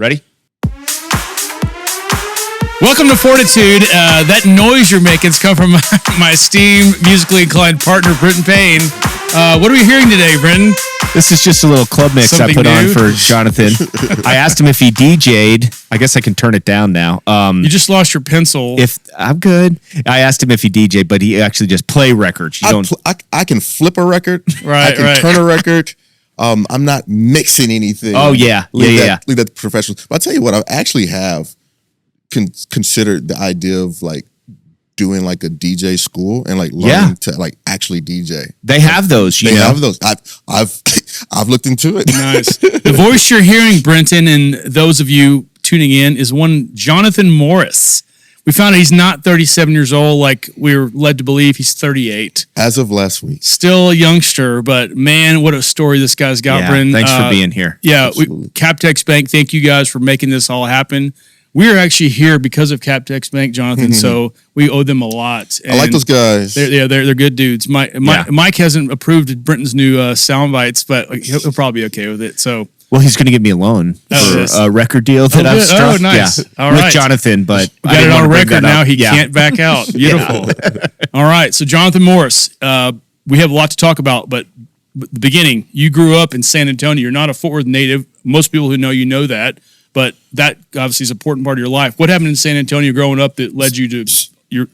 Ready? Welcome to FORTitude. That noise you're making's come from my esteemed, musically inclined partner, Brenton Payne. What are we hearing today, Brenton? This is just a little club mix Something I put on new? for Jonathan. I asked him if he DJ'd. I guess I can turn it down now. You just lost your pencil. If I'm good. I asked him if he DJ'd, but he actually just play records. I can flip a record. Right, I can turn a record. I'm not mixing anything. Oh, yeah. Leave that to professionals. But I'll tell you what, I actually have considered the idea of like doing like a DJ school and like learning to like actually DJ. They have those. They have those. I've looked into it. Nice. The voice you're hearing, Brenton, and those of you tuning in, is one Jonathan Morris. We found out he's not 37 years old like we were led to believe. He's 38. As of last week. Still a youngster, but man, what a story this guy's got, Brenton. Thanks for being here. Yeah, Captex Bank, thank you guys for making this all happen. We are actually here because of Captex Bank, Jonathan, so we owe them a lot. And I like those guys. They're good dudes. Mike hasn't approved Brenton's new sound bites, but he'll probably be okay with it. So, well, he's going to give me a loan for a record deal that I've struck. Oh, nice. Yeah. All With right. Jonathan, but We got it on record now. He can't back out. Beautiful. All right. So, Jonathan Morris, we have a lot to talk about, but the beginning, you grew up in San Antonio. You're not a Fort Worth native. Most people who know you know that. But that obviously is an important part of your life. What happened in San Antonio growing up that led you to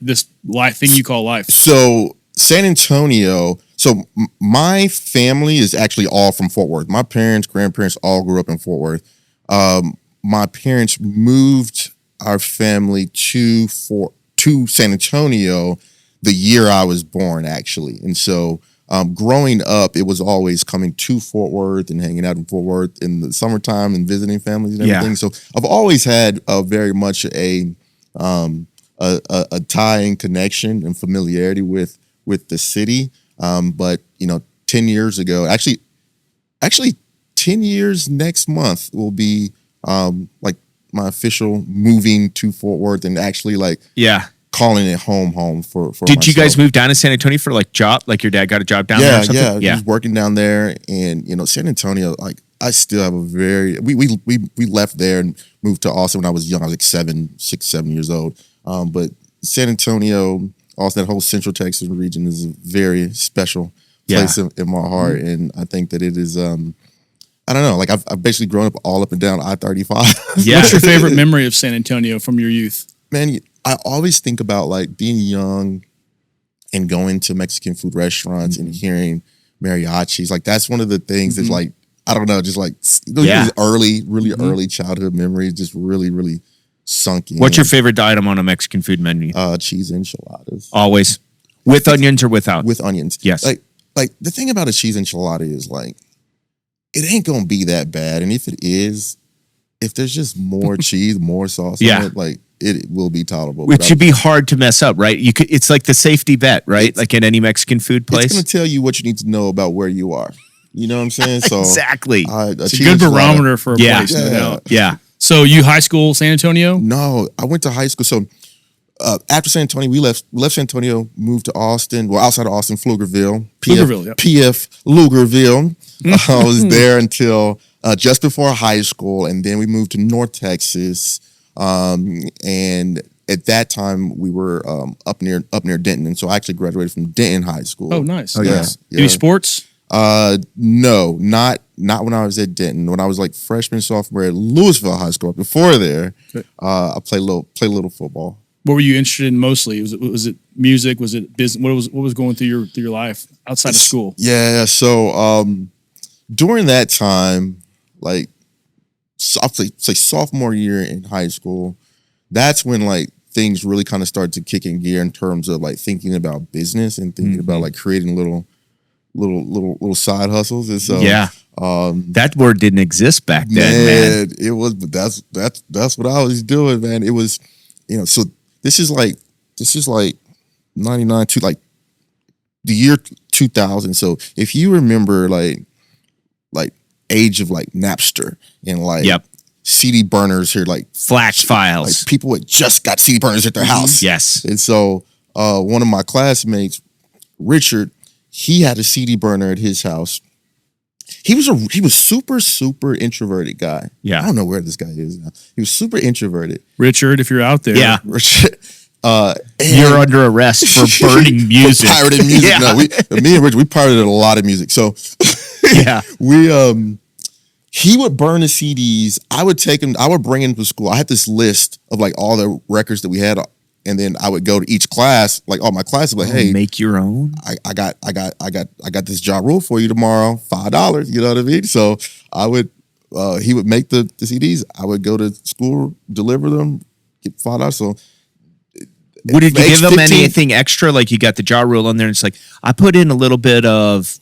this life thing you call life? So San Antonio. So my family is actually all from Fort Worth. My parents, grandparents, all grew up in Fort Worth. My parents moved our family to San Antonio the year I was born, actually, and so. Growing up, it was always coming to Fort Worth and hanging out in Fort Worth in the summertime and visiting families and everything. So I've always had very much a tie and connection and familiarity with the city. But 10 years ago, actually 10 years next month will be like my official moving to Fort Worth and actually calling it home for Did you guys myself. move down to San Antonio for like job? Like your dad got a job down there or something? Yeah. He was working down there, and San Antonio, like I still have a very we left there and moved to Austin when I was young. I was like 6, 7 years old. But San Antonio, also that whole Central Texas region is a very special place in my heart, and I think that it is I don't know, like I've basically grown up all up and down I-35. Yeah. What's your favorite memory of San Antonio from your youth? Man, I always think about like being young and going to Mexican food restaurants and hearing mariachis. Like that's one of the things that's like, I don't know, just like early childhood memories, just really, really sunk in. What's your favorite item on a Mexican food menu? Cheese enchiladas. Always. With onions or without? With onions. Yes. Like the thing about a cheese enchilada is like, it ain't gonna be that bad. And if it is, if there's just more cheese, more sauce on it, like, it will be tolerable. Which should be hard to mess up, right? You could. It's like the safety bet, right? Like in any Mexican food place. It's going to tell you what you need to know about where you are. You know what I'm saying? So exactly. It's a good barometer for a place. No doubt. Yeah. So you high school San Antonio? No, I went to high school. So after San Antonio, we left San Antonio, moved to Austin. Well, outside of Austin, Pflugerville. PF Pflugerville. I was there until just before high school, and then we moved to North Texas. And at that time we were up near Denton, and so I actually graduated from Denton High School. Oh, nice. Yeah. Any sports? No, not when I was at Denton. When I was like freshman, sophomore at Louisville High School. Before there, I played little football. What were you interested in mostly? Was it music? Was it business? What was going through your life outside of school? Yeah. So during that time, like, I'll say sophomore year in high school, that's when like things really kind of started to kick in gear in terms of like thinking about business and thinking about like creating little side hustles. And so that word didn't exist back then, man. It was, but that's what I was doing, man. It was, so this is like 99 to like the year 2000. So if you remember like age of like Napster and like CD burners here, like flash files. Like people had just got CD burners at their house. Yes. And so one of my classmates, Richard, he had a CD burner at his house. he was super introverted guy. Yeah. I don't know where this guy is now. He was super introverted. Richard, if you're out there. Yeah. And You're under arrest for burning music. pirated music. Yeah. No, me and Rich, we pirated a lot of music. So Yeah. he would burn the CDs. I would bring him to school. I had this list of like all the records that we had, and then I would go to each class, like all my classes, like, hey, Make your own. I got this job rule for you tomorrow, $5. You know what I mean? So he would make the CDs. I would go to school, deliver them, get $5. So Would you give them 15 anything extra? Like you got the jaw rule on there, and it's like I put in a little bit of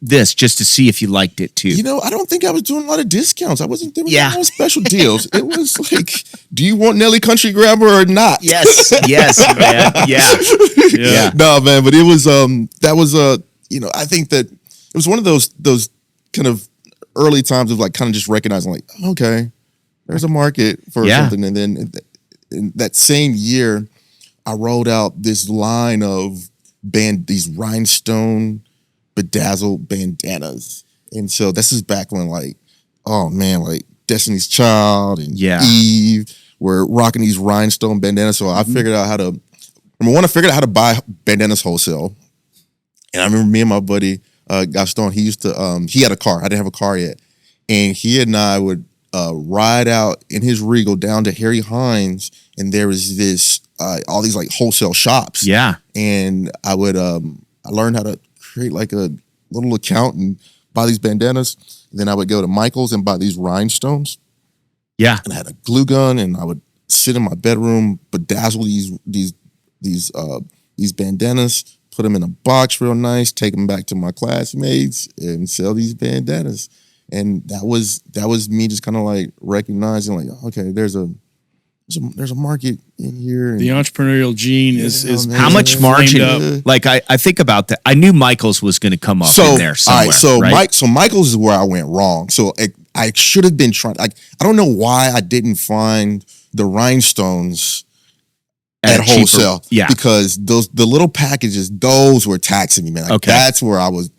this just to see if you liked it too. I don't think I was doing a lot of discounts. I wasn't doing Yeah. no special deals. It was like, do you want Nelly Country Grammar or not? Yes, man. Yeah. No, man, but it was that was I think that it was one of those kind of early times of like kind of just recognizing like, okay, there's a market for something. And then in that same year, I rolled out this line of these rhinestone bedazzled bandanas. And so this is back when like, oh man, like Destiny's Child and Eve were rocking these rhinestone bandanas. So I figured out how to buy bandanas wholesale. And I remember me and my buddy Gaston, he used to he had a car. I didn't have a car yet. And he and I would ride out in his Regal down to Harry Hines, and there was this all these like wholesale shops. Yeah. And I would I learned how to create like a little account and buy these bandanas. And then I would go to Michael's and buy these rhinestones. Yeah. And I had a glue gun, and I would sit in my bedroom, bedazzle these bandanas, put them in a box real nice, take them back to my classmates, and sell these bandanas. And that was me just kind of like recognizing like, okay, there's a market in here. The entrepreneurial gene is how much margin? up. Like I think about that. I knew Michael's was going to come up in there somewhere. All right, so Michael's is where I went wrong. So I should have been trying. I don't know why I didn't find the rhinestones at wholesale. Yeah, because the little packages, those were taxing me, man. Like, okay, that's where I was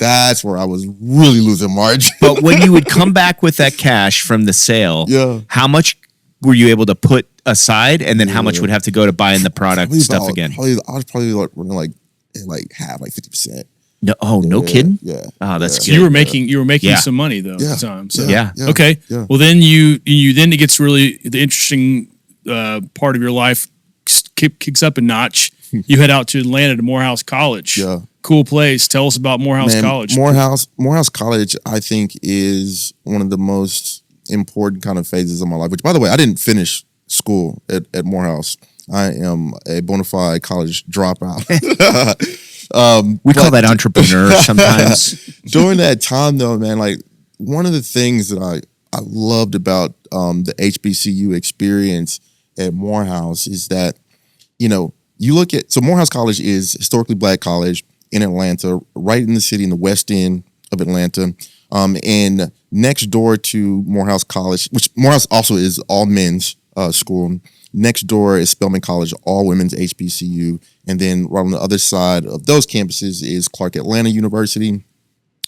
really losing margin. But when you would come back with that cash from the sale, how much were you able to put aside, and then how much would have to go to buying the product again? I was probably like half, like 50%. No kidding. Yeah. Oh, that's good. You were making some money though at the time. So. Yeah. Okay. Yeah. Well, then then it gets really the interesting part of your life kicks up a notch. You head out to Atlanta to Morehouse College. Yeah. Cool place. Tell us about Morehouse College. Morehouse College, I think, is one of the most important kind of phases of my life. Which, by the way, I didn't finish school at Morehouse. I am a bona fide college dropout. We call that entrepreneur sometimes. During that time, though, man, like one of the things that I loved about the HBCU experience at Morehouse is that, you look at, so Morehouse College is historically black college in Atlanta, right in the city in the West End of Atlanta. And next door to Morehouse College, which Morehouse also is all men's school. Next door is Spelman College, all women's HBCU. And then right on the other side of those campuses is Clark Atlanta University,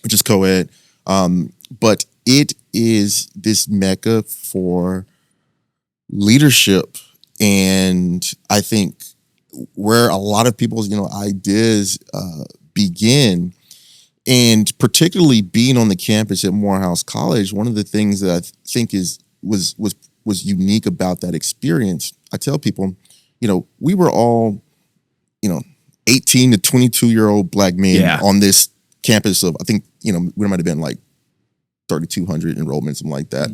which is co-ed. But it is this mecca for leadership. And I think where a lot of people's, ideas begin. And particularly being on the campus at Morehouse College, one of the things that I think was unique about that experience, I tell people, we were all, 18 to 22-year-old black men on this campus of, I think, we might have been like 3,200 enrollment, something like that,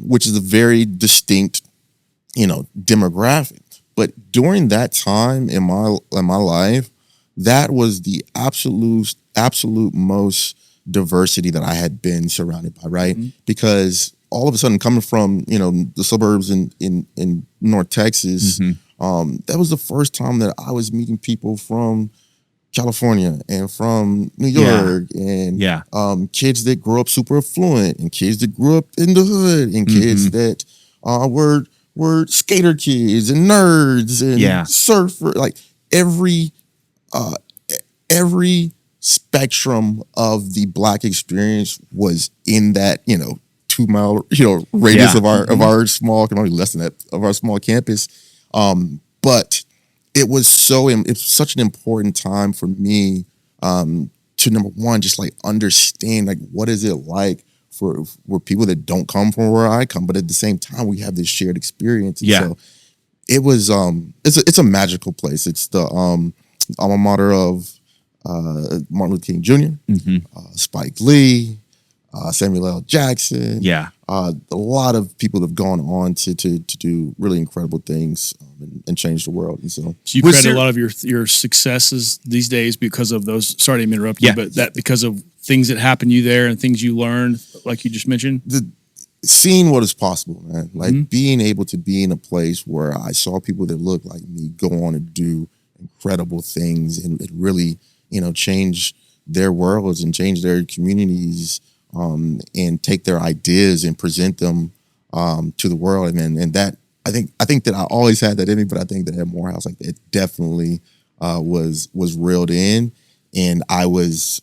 which is a very distinct, demographic. But during that time in my life, that was the absolute most diversity that I had been surrounded by, right? Mm-hmm. Because all of a sudden, coming from the suburbs in North Texas, that was the first time that I was meeting people from California and from New York, and kids that grew up super affluent, and kids that grew up in the hood, and kids that were skater kids and nerds and surfer, like every spectrum of the Black experience was in that 2-mile radius of our small, can only less than that, of our small campus. But it's such an important time for me to, number one, just like understand like what is it like for people that don't come from where I come, but at the same time we have this shared experience. And so it was it's a magical place. It's the alma mater of Martin Luther King Jr., Spike Lee, Samuel L. Jackson. Yeah. A lot of people have gone on to do really incredible things and change the world. And so you credit a lot of your successes these days because of those. Sorry to interrupt you, but that because of things that happened to you there and things you learned, like you just mentioned. Seeing what is possible, man. Like being able to be in a place where I saw people that looked like me go on and do incredible things, and it really, change their worlds and change their communities, and take their ideas and present them to the world. And that I think that I always had that in me, but I think that at Morehouse, like it definitely was reeled in, and I was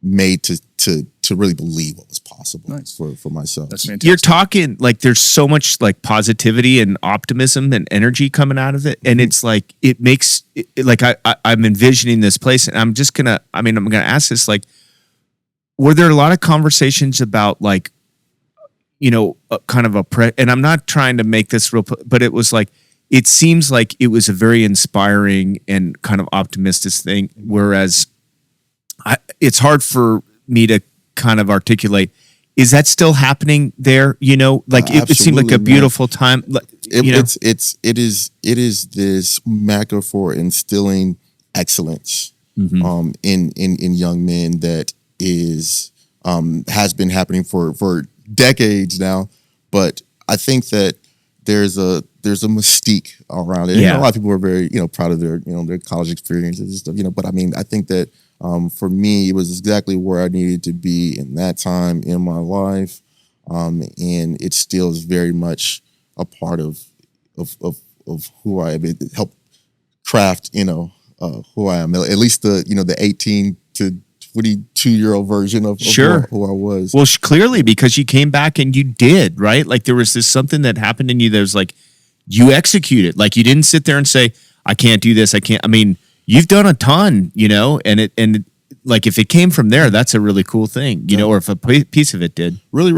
made to really believe what was possible for myself. That's fantastic. You're talking like there's so much like positivity and optimism and energy coming out of it, and it's like it makes like I'm envisioning this place, and I'm gonna ask this, like, were there a lot of conversations about like, kind of and I'm not trying to make this real, but it was like, it seems like it was a very inspiring and kind of optimistic thing, whereas it's hard for me to kind of articulate. Is that still happening there? Like it seemed like a beautiful time. It is this mecca for instilling excellence in young men that is has been happening for decades now. But I think that there's a mystique around it. Yeah. A lot of people are very proud of their their college experiences and stuff. But I mean, I think that for me, it was exactly where I needed to be in that time in my life, and it still is very much a part of who I am. It helped craft who I am. At least the 18 to 22-year-old version of who I was. Well, clearly, because you came back and you did, right? Like there was something that happened in you that was like, you executed. Like you didn't sit there and say, I can't do this. I can't. I mean, you've done a ton, and like if it came from there, that's a really cool thing, or if a piece of it did. Really,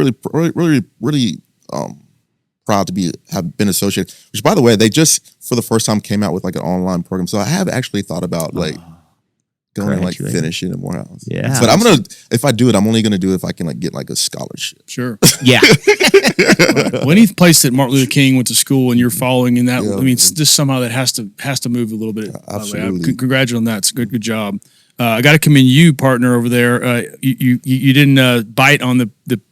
proud to have been associated. Which, by the way, they just for the first time came out with like an online program. So I have actually thought about like going and like finishing at Morehouse. Yeah, but if I do it, I'm only gonna do it if I can like get like a scholarship. Sure. Yeah. Well, any place that Martin Luther King went to school and you're following in that, I mean, it's just somehow that has to move a little bit. Absolutely. Congratulations on that. It's good job. I got to commend you, partner, over there. You didn't bite on the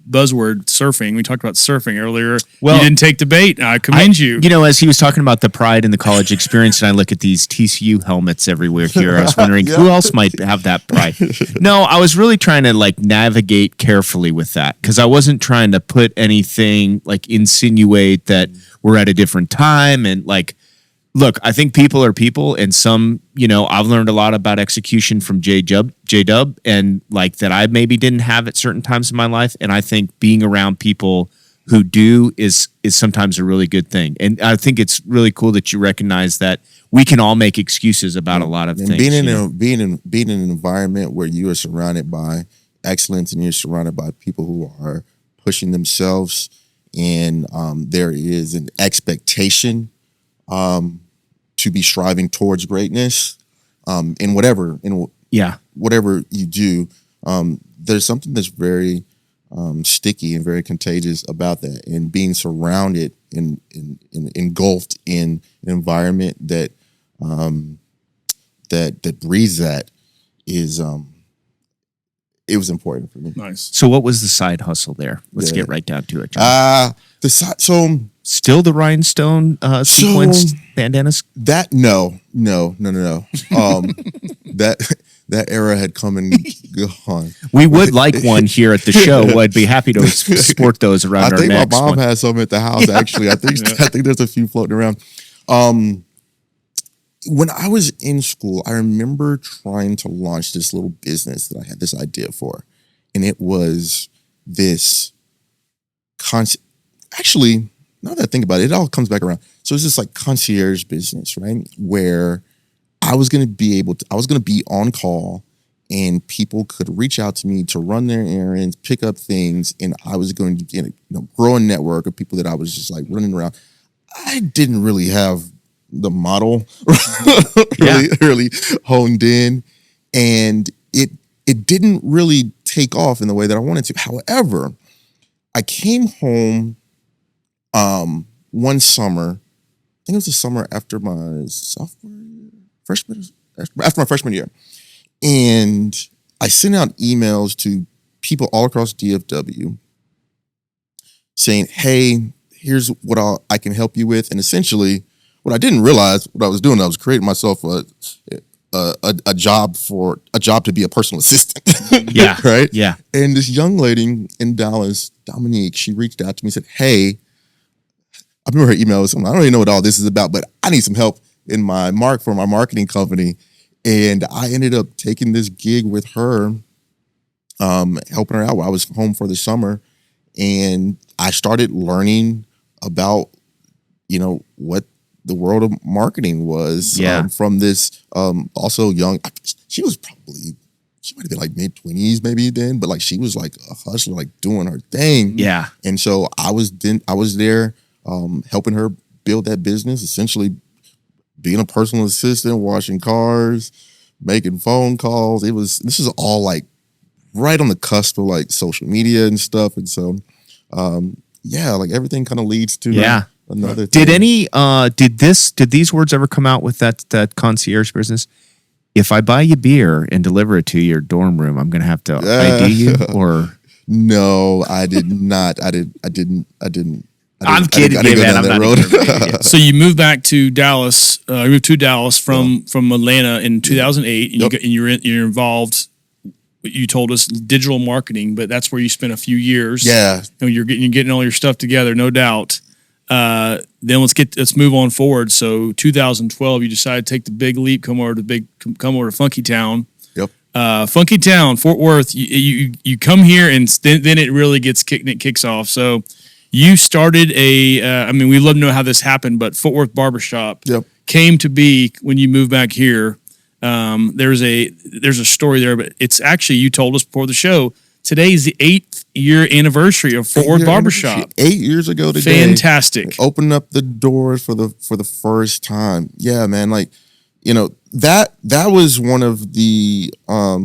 buzzword surfing. We talked about surfing earlier. Well, you didn't take the bait. I commend you. As he was talking about the pride in the college experience, and I look at these TCU helmets everywhere here, I was wondering who else might have that pride. No, I was really trying to like navigate carefully with that, because I wasn't trying to put anything like insinuate that we're at a different time and like. Look, I think people are people, and some, I've learned a lot about execution from J-Dub, and like that I maybe didn't have at certain times in my life. And I think being around people who do is sometimes a really good thing. And I think it's really cool that you recognize that we can all make excuses about a lot of things. Being in an environment where you are surrounded by excellence and you're surrounded by people who are pushing themselves, and there is an expectation to be striving towards greatness, in whatever you do. There's something that's very sticky and very contagious about that, and being surrounded and engulfed in an environment that breeds that is it was important for me. Nice. So what was the side hustle there? Let's get right down to it, John. Still the rhinestone sequenced bandanas? That no. That era had come and gone. We would like one here at the show. I'd be happy to sport those around our necks. I think my mom has some at the house, actually. I think there's a few floating around. when I was in school, I remember trying to launch this little business that I had this idea for. And it was this actually, now that I think about it, it all comes back around. So it's this like concierge business, right? Where I was going to be on call and people could reach out to me to run their errands, pick up things. And I was going to grow a network of people that I was just like running around. I didn't really have the model really honed in, and it didn't really take off in the way that I wanted to. However, I came home one summer. I think it was the summer after my freshman year, and I sent out emails to people all across DFW saying, "Hey, here's what I can help you with." And essentially, what I didn't realize what I was doing, I was creating myself a job to be a personal assistant. Yeah. Right. Yeah. And this young lady in Dallas, Dominique, she reached out to me and said, "Hey," I remember her email was something, "I don't even know what all this is about, but I need some help in my marketing company." And I ended up taking this gig with her, helping her out while I was home for the summer. And I started learning about, what the world of marketing was from this also young. She might have been like mid-20s maybe then, but like she was like a hustler, like doing her thing. Yeah. And so I was there helping her build that business, essentially being a personal assistant, washing cars, making phone calls. This is all like right on the cusp of like social media and stuff. And so like everything kind of leads to another thing. Did these words ever come out with that concierge business? If I buy you beer and deliver it to your dorm room, I'm going to have to ID you, or no, I did not. I didn't. I'm kidding, man. I'm not road. So you moved back to Dallas. You moved to Dallas from Atlanta in 2008, and you're involved. You told us digital marketing, but that's where you spent a few years. Yeah, and you're getting all your stuff together, no doubt. Then let's move on forward. So 2012, you decided to take the big leap, come over to Funky Town. Yep. Funky Town, Fort Worth. You come here, and then it really kicks off. So you started we'd love to know how this happened, but Fort Worth Barber Shop came to be when you moved back here. There's a story there, but it's actually, you told us before the show, today is the 8th year anniversary of Fort Worth Barber Shop. 8 years ago today. Fantastic. Opened up the doors for the first time. Yeah, man. Like, that was one of the, I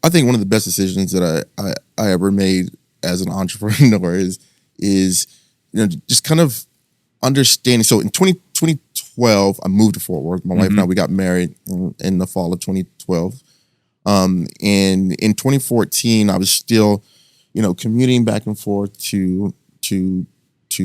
think one of the best decisions that I ever made as an entrepreneur is just kind of understanding. So in 2012, I moved to Fort Worth. My wife and I, we got married in the fall of 2012. And in 2014, I was still, commuting back and forth to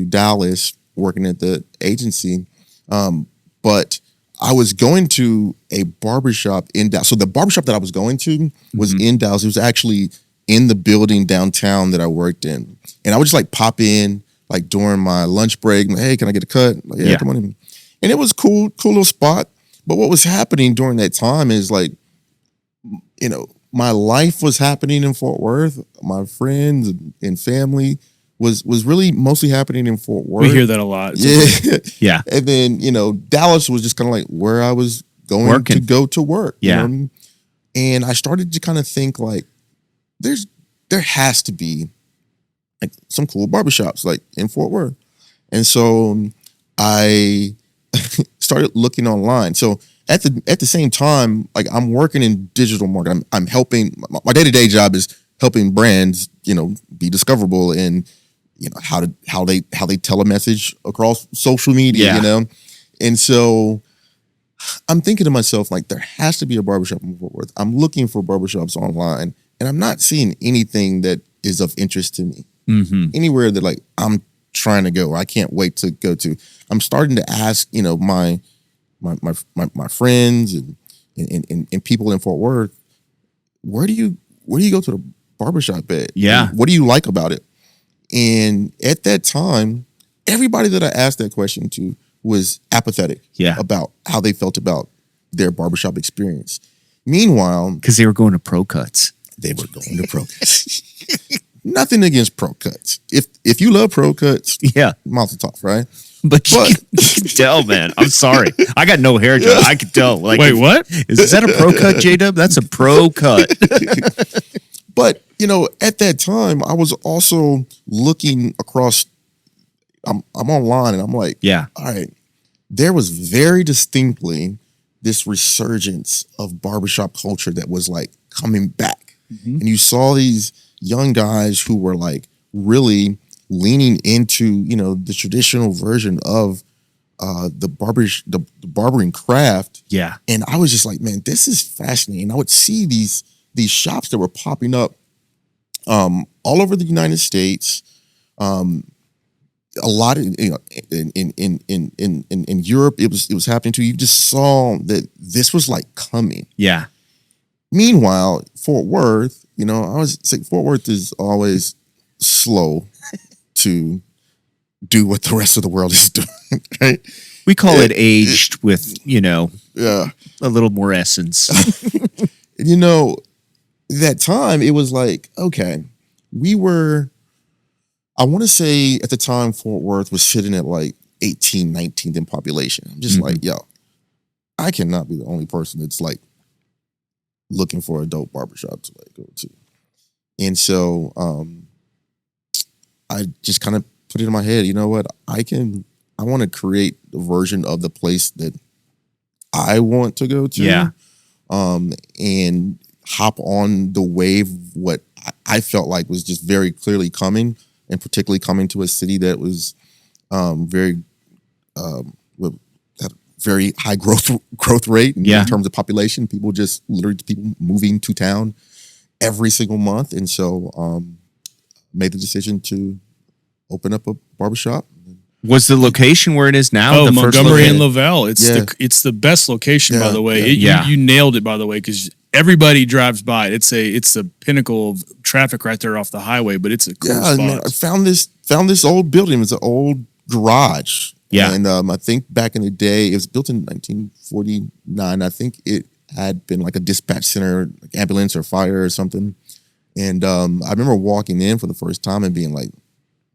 Dallas, working at the agency. But I was going to a barbershop in Dallas. So the barbershop that I was going to was in Dallas. It was actually in the building downtown that I worked in. And I would just like pop in like during my lunch break. Like, hey, can I get a cut? Like, yeah, come on in. And it was cool little spot. But what was happening during that time is like, my life was happening in Fort Worth. My friends and family was really mostly happening in Fort Worth. We hear that a lot. Yeah. And then, Dallas was just kind of like where I was going to go to work. Yeah. And I started to kind of think like, there has to be like some cool barbershops like in Fort Worth. And so I started looking online. So at the same time, like I'm working in digital marketing. I'm helping, my day-to-day job is helping brands, be discoverable and how they tell a message across social media, And so I'm thinking to myself, like, there has to be a barbershop in Fort Worth. I'm looking for barbershops online, and I'm not seeing anything that is of interest to me. Anywhere that like I'm trying to go, or I can't wait to go to. I'm starting to ask, my friends and people in Fort Worth, where do you go to the barbershop at? Yeah. And what do you like about it? And at that time, everybody that I asked that question to was apathetic Yeah. about how they felt about their barbershop experience. Meanwhile, Because they were going to pro cuts. they were going to pro cuts. Nothing against pro cuts. If you love pro cuts, Yeah. mazel tov, right? But you can tell, man. I'm sorry. I got no hair, John. I could tell. Like, Wait, what? Is that a pro cut, J-Dub? That's a pro cut. But, at that time, I was also looking across, I'm online and I'm like, Yeah. all right, there was very distinctly this resurgence of barbershop culture that was like coming back. And you saw these young guys who were like really leaning into, the traditional version of the barbering craft. Yeah. And I was just like, man, this is fascinating. I would see these shops that were popping up all over the United States. A lot of in Europe, it was happening too. You just saw that this was like coming. Yeah. Meanwhile, Fort Worth, I was saying Fort Worth is always slow to do what the rest of the world is doing. Right? We call it aged with, Yeah. a little more essence. That time it was like, okay, I want to say at the time Fort Worth was sitting at like 18, 19th in population. I'm just like, yo, I cannot be the only person that's like looking for a dope barbershop to like go to. And so I just kind of put it in my head, you know what? I want to create the version of the place that I want to go to. Yeah. And hop on the wave of what I felt like was just very clearly coming, and particularly coming to a city that was very with had a very high growth rate in terms of population. People moving to town every single month. And so made the decision to open up a barbershop. Was the location where it is now? Oh, the Montgomery first and Lavelle. It's the best location, by the way. Yeah. You nailed it, by the way, because everybody drives by it. It's the pinnacle of traffic right there off the highway, but it's a cool spot. Man, I found this old building. It was an old garage. Yeah. And I think back in the day, it was built in 1949. I think it had been like a dispatch center, like ambulance or fire or something. And I remember walking in for the first time and being like,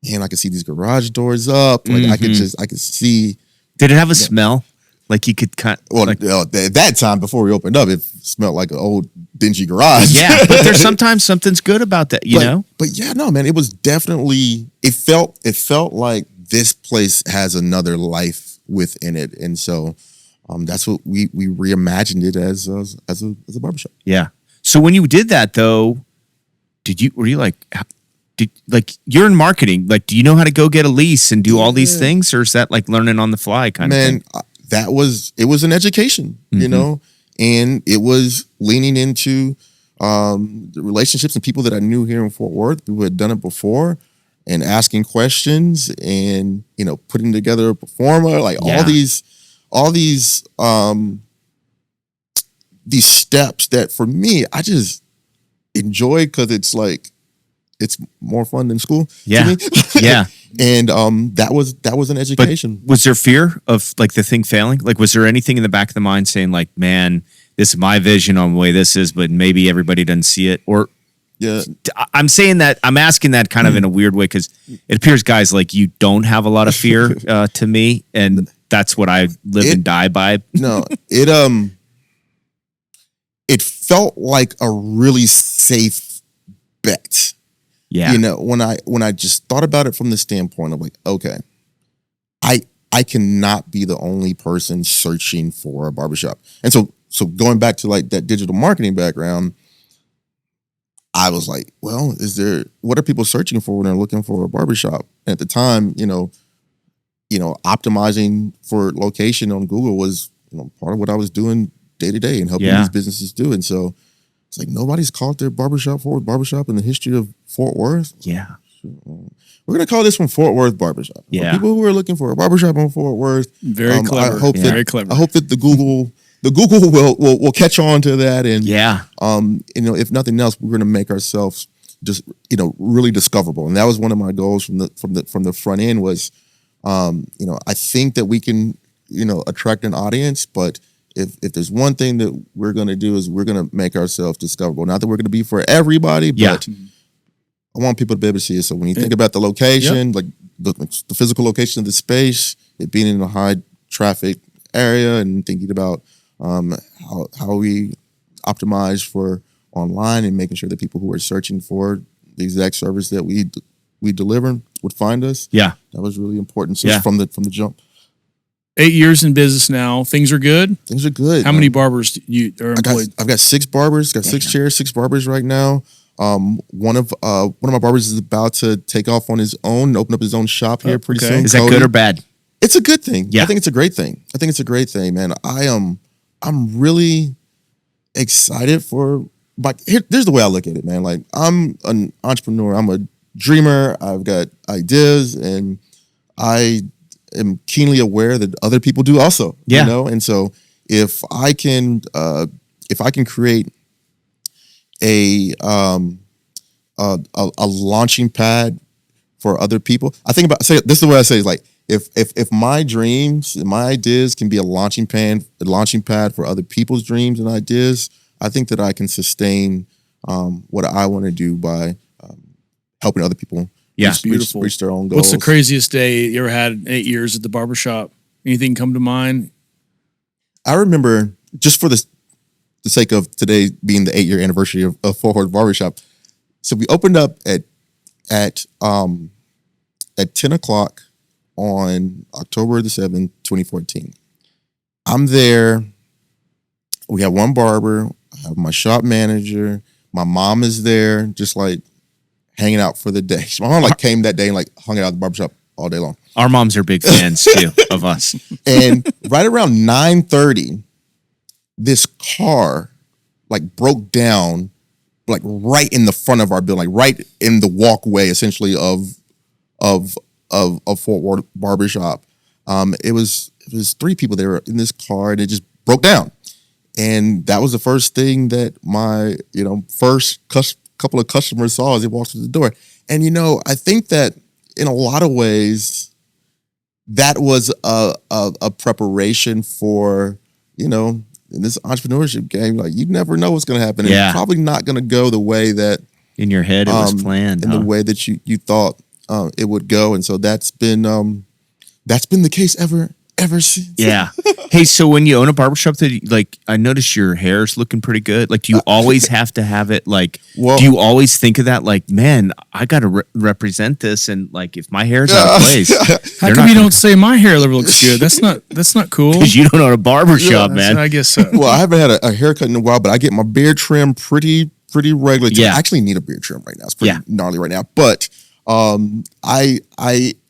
man, I could see these garage doors up. Like I could see. Did it have a smell? Like you could cut. Well, like, at that time before we opened up, it smelled like an old dingy garage. Yeah, but there's sometimes something's good about that, you know. But yeah, no, man, it was definitely. It felt like this place has another life within it, and so that's what we reimagined it as a barbershop. Yeah. So when you did that though, were you like? You're in marketing, like, do you know how to go get a lease and do all these things, or is that like learning on the fly kind of thing? It was an education, you know, and it was leaning into the relationships and people that I knew here in Fort Worth who had done it before, and asking questions and, putting together a performer, like all these steps that for me, I just enjoy because it's like, it's more fun than school. Yeah. To me. Yeah. And that was an education. But was there fear of like the thing failing? Like, was there anything in the back of the mind saying like, man, this is my vision on the way this is, but maybe everybody doesn't see it? Or I'm saying that, I'm asking that kind of in a weird way, because it appears guys like you don't have a lot of fear to me. And that's what I live and die by. No, it felt like a really safe bet. Yeah. When I just thought about it from the standpoint of like, okay, I cannot be the only person searching for a barbershop. And so going back to like that digital marketing background, I was like, well, what are people searching for when they're looking for a barbershop? And at the time, optimizing for location on Google was, part of what I was doing day to day and helping these businesses do. And so it's like, nobody's called their barbershop Fort Worth Barbershop in the history of Fort Worth. Yeah. We're going to call this one Fort Worth Barbershop. Yeah. For people who are looking for a barbershop in Fort Worth. Very clever. Very clever. I hope that the Google will catch on to that. And, if nothing else, we're going to make ourselves just, really discoverable. And that was one of my goals from the front end was, I think that we can, attract an audience, but if there's one thing that we're going to do is we're going to make ourselves discoverable. Not that we're going to be for everybody, but I want people to be able to see it. So when you think about the location, like the physical location of the space, it being in a high traffic area, and thinking about how we optimize for online and making sure that people who are searching for the exact service that we deliver would find us. Yeah, that was really important. So from the jump. 8 years in business now. Things are good. Things are good. How many barbers are employed? I've got 6 barbers. Got 6 chairs, 6 barbers right now. One of my barbers is about to take off on his own, open up his own shop here pretty soon. Is that good or bad? It's a good thing. Yeah. I think it's a great thing. Man. I'm really excited for, like, there's the way I look at it, man. Like, I'm an entrepreneur. I'm a dreamer. I've got ideas, and I am keenly aware that other people do also. Yeah. And so if I can create a launching pad for other people, this is the way I say it, like, if my dreams and my ideas can be a launching pad for other people's dreams and ideas, I think that I can sustain what I want to do by helping other people reach their own goals. What's the craziest day you ever had in 8 years at the barbershop? Anything come to mind? I remember, just for the sake of today being the 8-year anniversary of Fort Worth Barber Shop. So we opened up at 10 o'clock on October the 7th, 2014. I'm there. We have one barber. I have my shop manager. My mom is there, just like hanging out for the day. So my mom came that day and hung out at the barbershop all day long. Our moms are big fans too of us. And right around 9:30, this car broke down right in the front of our building, right in the walkway essentially of Fort Worth Barber Shop. It was 3 people there in this car, and it just broke down. And that was the first thing that my first couple of customers saw as they walked through the door. And I think that in a lot of ways that was a preparation for in this entrepreneurship game. Like, you never know what's going to happen. Yeah. It's probably not going to go the way that in your head it was planned, in the way that you thought it would go. And so that's been the case ever since. Yeah. Hey, so when you own a barbershop, I noticed your hair's looking pretty good. Like, do you always have to have it? Like, do you always think of that? Like, man, I got to represent this, and if my hair's out of place, how come you don't say my hair looks good? That's not cool. Because you don't own a barbershop, man. I guess so. Well, I haven't had a haircut in a while, but I get my beard trimmed pretty regularly. Yeah. I actually need a beard trim right now. It's pretty gnarly right now, but I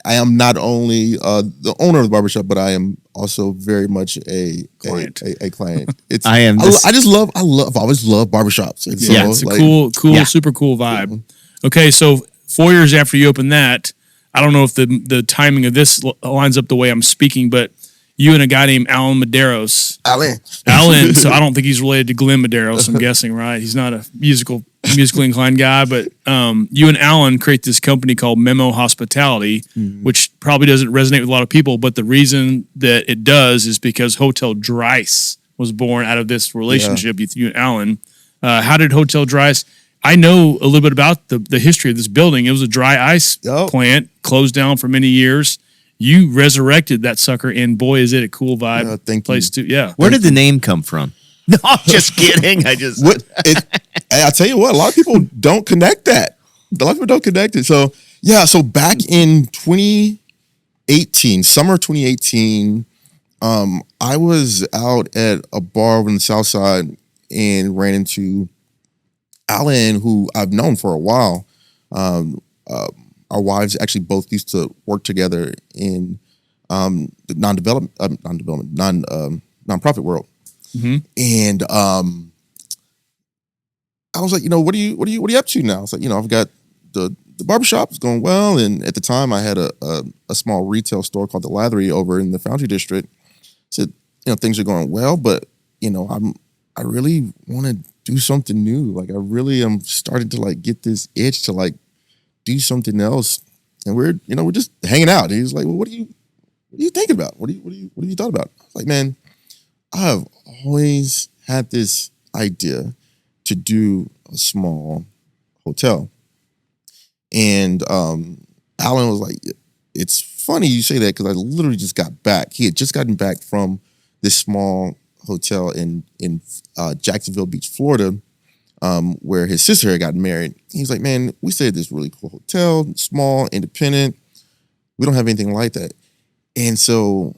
am not only the owner of the barbershop, but I am also very much a client. I've always loved barbershops. And so, it's a cool, super cool vibe. Okay, so 4 years after you opened that, I don't know if the timing of this lines up the way I'm speaking, but you and a guy named Alan Medeiros. Alan. So I don't think he's related to Glenn Medeiros, I'm guessing, right? He's not a musically inclined guy, but you and Alan create this company called Memo Hospitality, which probably doesn't resonate with a lot of people, but the reason that it does is because Hotel Dryce was born out of this relationship with you and Alan. How did Hotel Dryce? I know a little bit about the history of this building. It was a dry ice plant, closed down for many years. You resurrected that sucker, and boy, is it a cool vibe place too. Yeah. Where did the name come from? No, I'm just kidding. I'll tell you what, a lot of people don't connect that. A lot of people don't connect it. So back in 2018, summer 2018, I was out at a bar on the South Side and ran into Alan, who I've known for a while. Our wives actually both used to work together in the nonprofit world. Mm-hmm. And I was like, what are you up to now? I was like, I've got the barbershop is going well, and at the time I had a small retail store called the Lathery over in the Foundry District. Said, things are going well, but I really want to do something new. Like, I really am starting to get this itch to do something else. And we're just hanging out. And he was like, well, what are what are you thinking about? What have you thought about? I was like, man, I have always had this idea to do a small hotel. And Alan was like, it's funny you say that because I literally just got back. He had just gotten back from this small hotel in Jacksonville Beach, Florida, where his sister had gotten married. He's like, man, we stayed at this really cool hotel, small, independent. We don't have anything like that. And so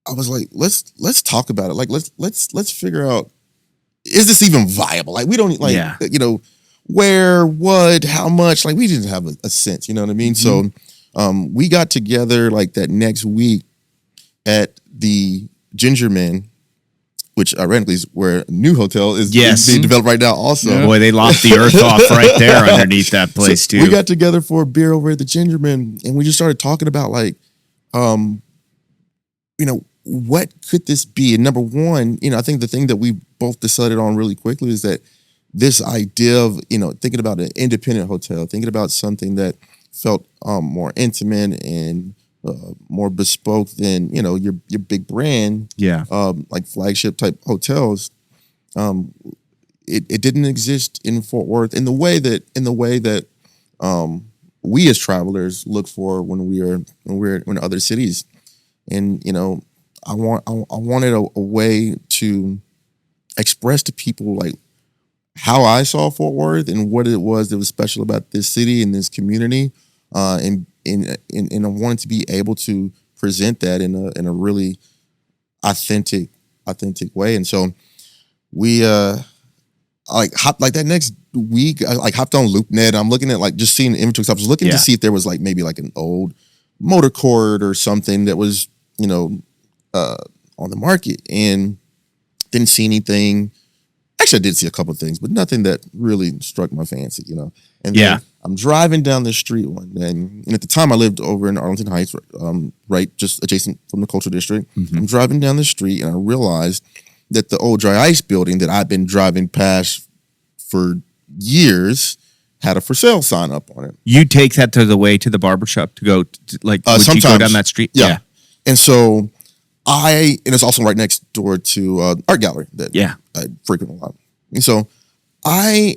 I was like, let's talk about it. Like, let's figure out, is this even viable? Like, we don't where, what, how much? Like, we didn't have a sense, you know what I mean? So we got together like that next week at the Gingerman, which ironically is where a new hotel is being developed right now also. Yeah. Boy, they lopped the earth off right there underneath that place too. We got together for a beer over at the Gingerman and we just started talking about like, what could this be? And number one, I think the thing that we both decided on really quickly is that this idea of, thinking about an independent hotel, thinking about something that felt more intimate and more bespoke than, your big brand, like flagship type hotels. It didn't exist in Fort Worth in the way that we as travelers look for when we're in other cities. And, I wanted a way to express to people like how I saw Fort Worth and what it was that was special about this city and this community. And I wanted to be able to present that in a really authentic way. And so we hopped like that next week. I hopped on LoopNet. I'm looking at like just seeing inventory. I was looking to see if there was like maybe like an old motor court or something that was on the market, and didn't see anything. Actually, I did see a couple of things, but nothing that really struck my fancy, And then I'm driving down the street one day, and at the time I lived over in Arlington Heights, right just adjacent from the Cultural District. I'm driving down the street, and I realized that the old Dry Ice building that I've been driving past for years had a for sale sign up on it. You take that to the barber shop to go would you go down that street? Yeah. And so and it's also right next door to art gallery that I frequent a lot. And so I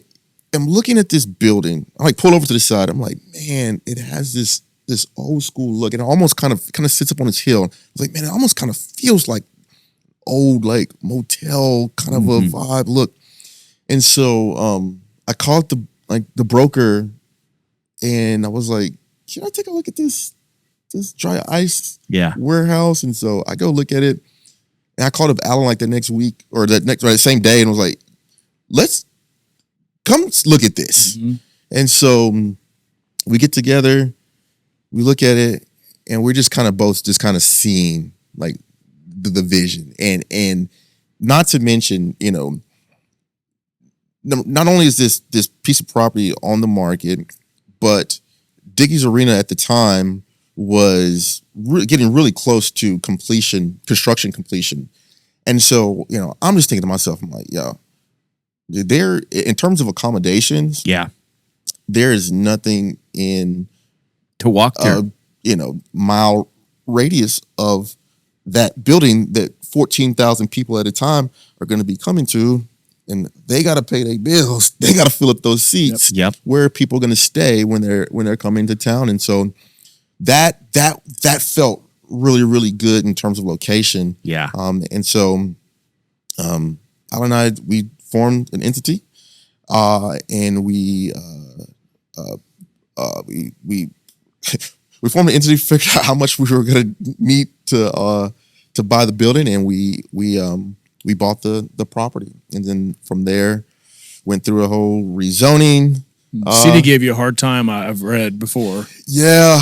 am looking at this building. I like pull over to the side. I'm like, man, it has this old school look, and it almost kind of sits up on its hill. It's like, man, it almost kind of feels like old like motel kind of a vibe look. And so I called the broker, and I was like, can I take a look at this Dry Ice warehouse? And so I go look at it, and I called up Alan like the next week or the same day, and was like, let's come look at this. And so we get together, we look at it, and we're just kind of both seeing like the vision, and not to mention, not only is this piece of property on the market, but Dickey's Arena at the time was getting really close to construction completion. And so, I'm just thinking to myself, I'm like, there, in terms of accommodations, there is nothing in to walk there, mile radius of that building that 14,000 people at a time are going to be coming to. And they got to pay their bills. They got to fill up those seats. Yep. Where are people going to stay when they're coming to town? And so that felt really, really good in terms of location. Yeah. And so Alan and I, we formed an entity, and we formed an entity, figured out how much we were going to need to buy the building, and we bought the property, and then from there went through a whole rezoning. City gave you a hard time, I've read before. Yeah,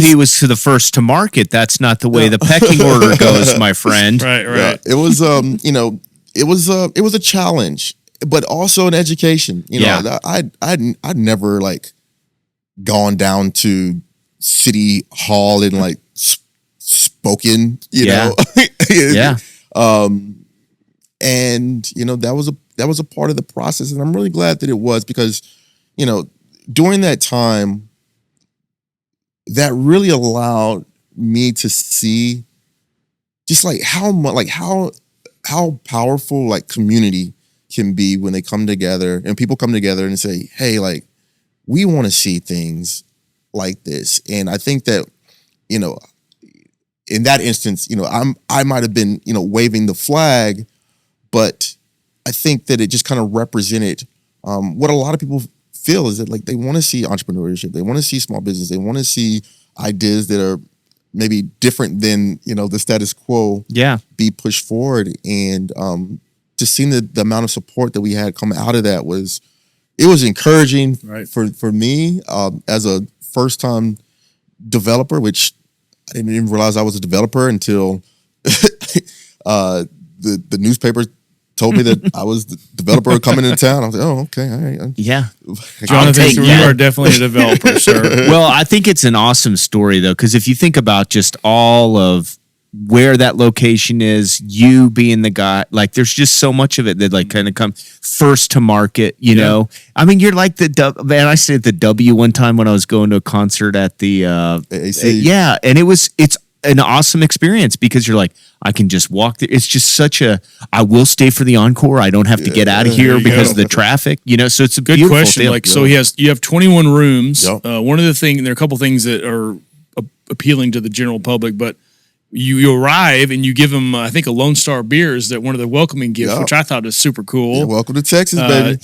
he was the first to market. That's not the way the pecking order goes, my friend. Right. Yeah, it was it was a challenge, but also an education. I'd never like gone down to City Hall and like spoken, know. And that was a part of the process, and I'm really glad that it was, because during that time, that really allowed me to see just like how much, like how powerful like community can be when they come together and people come together and say, hey, like we want to see things like this. And I think that, you know, in that instance, you know, I might have been, you know, waving the flag, but I think that it just kind of represented what a lot of people feel is that like they want to see entrepreneurship, they want to see small business, they want to see ideas that are maybe different than, you know, the status quo be pushed forward. And just seeing the amount of support that we had come out of that it was encouraging for me as a first time developer, which I didn't even realize I was a developer until the newspapers told me that I was the developer coming into town. I was like, oh, okay. All right. Yeah. Jonathan, you are definitely a developer, sir. Well, I think it's an awesome story, though, because if you think about just all of where that location is, you being the guy, like there's just so much of it that like kind of come first to market, you know? I mean, you're like man, I stayed at the W one time when I was going to a concert at the AC. Yeah. And it's an awesome experience because you're like, I can just walk there. It's just I will stay for the encore. I don't have to get out of here because of the traffic, you know? So it's a good question. Thing. Like, so you have 21 rooms. Yep. One of the things, there are a couple things that are appealing to the general public, but you arrive and you give them, I think, a Lone Star beer is that one of the welcoming gifts, which I thought was super cool. Yeah, welcome to Texas, baby.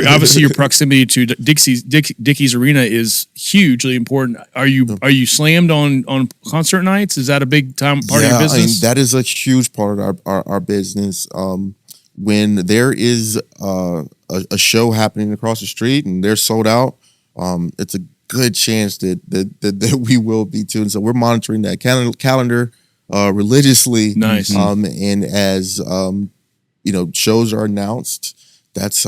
Obviously your proximity to Dickies Arena is hugely important. Are you slammed on concert nights? Is that a big time part of your business? I mean, that is a huge part of our business. When there is a show happening across the street and they're sold out, it's a good chance that we will be too. And so we're monitoring that calendar religiously. Nice. And as you know, shows are announced, that's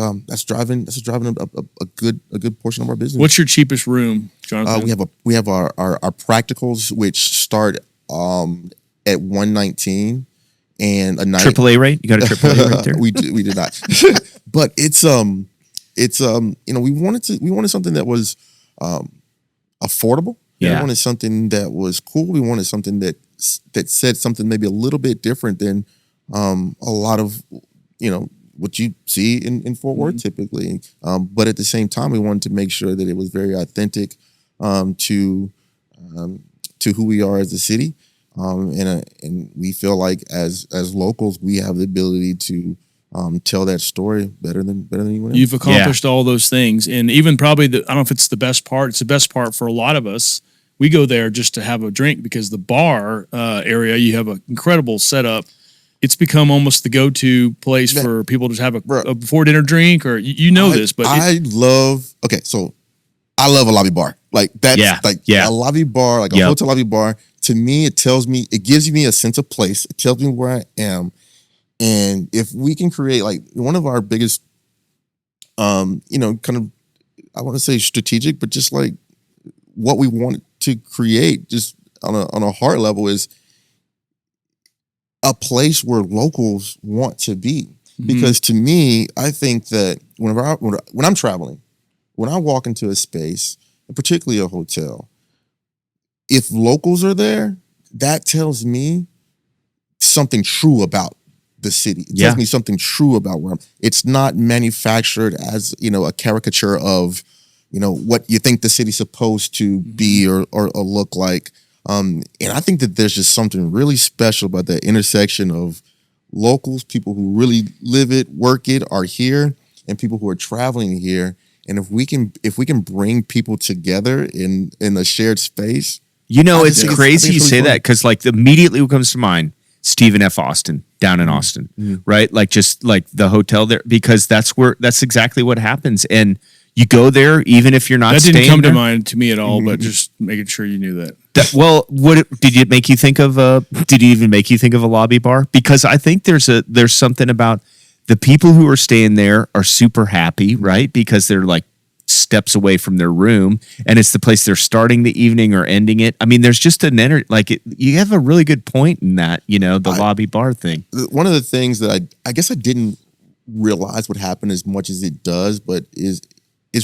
driving a good portion of our business. What's your cheapest room, Jonathan? We have our practicals, which start at $119 and a night. AAA rate? You got a AAA rate there? we did not. But it's you know, we wanted something that was affordable. Yeah. We wanted something that was cool. We wanted something that said something maybe a little bit different than a lot of, you know, what you see in Fort Worth typically. But at the same time, we wanted to make sure that it was very authentic to who we are as a city. And we feel like as locals, we have the ability to tell that story better than anyone else. You've accomplished all those things, and even probably I don't know if it's the best part. It's the best part for a lot of us. We go there just to have a drink because the bar area, you have an incredible setup. It's become almost the go-to place for people to have a before dinner drink, or this. But I love a lobby bar like that. A lobby bar, like a hotel lobby bar. To me, it gives me a sense of place. It tells me where I am. And if we can create like one of our biggest, you know, kind of, I want to say strategic, but just like what we want to create just on a heart level is a place where locals want to be. Because to me, I think that when I'm traveling, when I walk into a space, and particularly a hotel, if locals are there, that tells me something true about the city. It tells me something true about where it's not manufactured as, you know, a caricature of, you know, what you think the city's supposed to be or look like. And I think that there's just something really special about that intersection of locals, people who really live it, work it, are here, and people who are traveling here. And if we can bring people together in a shared space, you know, it's crazy you say that because like immediately what comes to mind, Stephen F. Austin down in Austin, right? Like just like the hotel there, because that's exactly what happens. And you go there, even if you're not staying there. That didn't come to mind to me at all, but just making sure you knew that. Well, did it make you think of did it even make you think of a lobby bar? Because I think there's something about the people who are staying there are super happy, right? Because they're like steps away from their room and it's the place they're starting the evening or ending it. I mean, there's just an energy, you have a really good point in that, you know, the lobby bar thing. One of the things that I guess I didn't realize would happen as much as it does, but is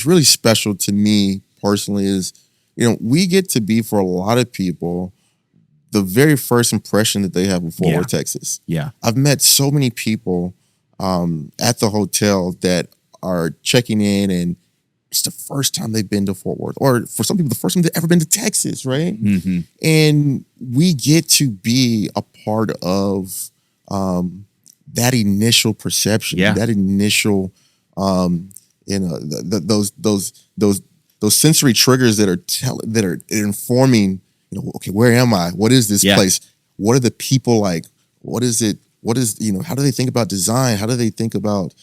really special to me personally is, you know, we get to be for a lot of people the very first impression that they have of Fort Yeah. Worth, Texas. Yeah. I've met so many people at the hotel that are checking in, and it's the first time they've been to Fort Worth, or for some people, the first time they've ever been to Texas, right? Mm-hmm. And we get to be a part of that initial perception, Yeah. that initial, those sensory triggers that are informing, okay, where am I? What is this Yeah. place? What are the people like? What is it? What is, how do they think about design? How do they think about